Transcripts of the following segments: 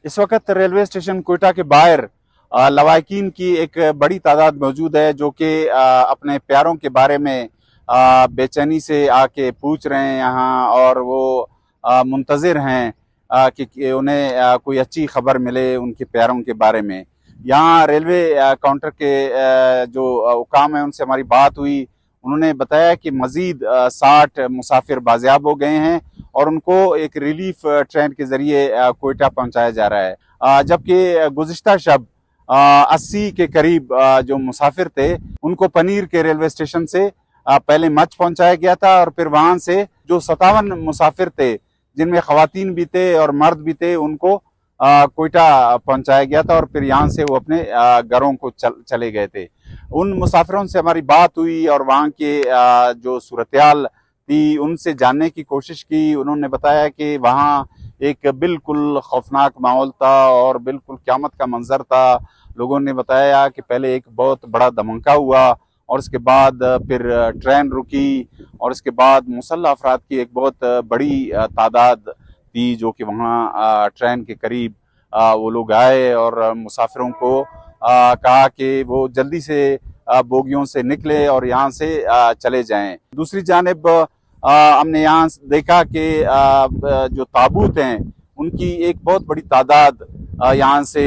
इस वक्त railway station Quetta के बाहर लवाकिन की एक बड़ी तादाद मौजूद है जो कि अपने प्यारों के बारे में बेचैनी से आके पूछ रहे हैं यहाँ, और वो मुंतज़िर हैं कि उन्हें कोई अच्छी खबर मिले उनके प्यारों के बारे में। यहाँ रेलवे काउंटर के जो हुकाम है उनसे हमारी बात हुई। उन्होंने बताया कि मज़ीद 60 मुसाफिर बाजियाब हो गए हैं और उनको एक रिलीफ ट्रेन के जरिए कोयटा पहुंचाया जा रहा है, जबकि गुज़िश्ता शब 80 के करीब जो मुसाफिर थे उनको पनीर के रेलवे स्टेशन से पहले मच पहुंचाया गया था, और फिर वहां से जो 57 मुसाफिर थे जिनमें खवातीन भी थे और मर्द भी थे उनको कोयटा पहुंचाया गया था, और फिर यहाँ से वो अपने घरों को चले गए थे। उन मुसाफिरों से हमारी बात हुई और वहाँ के जो सूरत-ए-हाल थी उनसे जानने की कोशिश की। उन्होंने बताया कि वहाँ एक बिल्कुल खौफनाक माहौल था और बिल्कुल क़यामत का मंजर था। लोगों ने बताया कि पहले एक बहुत बड़ा धमाका हुआ और उसके बाद फिर ट्रेन रुकी, और उसके बाद मुसल्लह अफराद की एक बहुत बड़ी तादाद थी जो कि वहाँ ट्रेन के करीब वो लोग आए और मुसाफिरों को कहा कि वो जल्दी से बोगियों से निकले और यहाँ से चले जाएं। दूसरी जानिब हमने यहाँ देखा कि जो ताबूत हैं उनकी एक बहुत बड़ी तादाद यहाँ से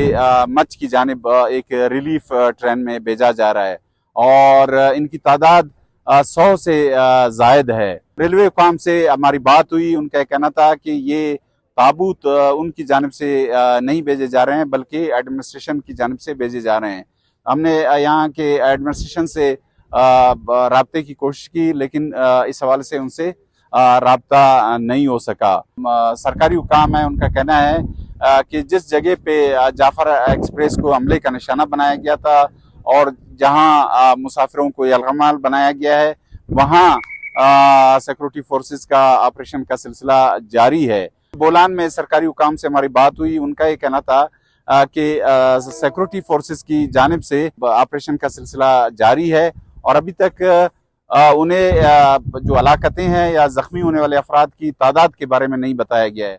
मच की जानिब एक रिलीफ ट्रेन में भेजा जा रहा है, और इनकी तादाद 100 से जायद है। रेलवे हुकाम से हमारी बात हुई, उनका कहना था कि ये ताबूत उनकी जानिब से नहीं भेजे जा रहे हैं बल्कि एडमिनिस्ट्रेशन की जानिब से भेजे जा रहे हैं। हमने यहाँ के एडमिनिस्ट्रेशन से राब्ते की कोशिश की, लेकिन इस हवाले से उनसे राब्ता नहीं हो सका। सरकारी हुकाम है, उनका कहना है कि जिस जगह पे जाफर एक्सप्रेस को हमले का निशाना बनाया गया था और जहां मुसाफिरों को यलगमाल बनाया गया है वहां सिक्योरिटी फोर्सेस का ऑपरेशन का सिलसिला जारी है। बोलान में सरकारी हुकाम से हमारी बात हुई, उनका ये कहना था कि सिक्योरिटी फोर्सेस की जानिब से ऑपरेशन का सिलसिला जारी है और अभी तक उन्हें जो हलाकतें हैं या जख्मी होने वाले अफराद की तादाद के बारे में नहीं बताया गया है।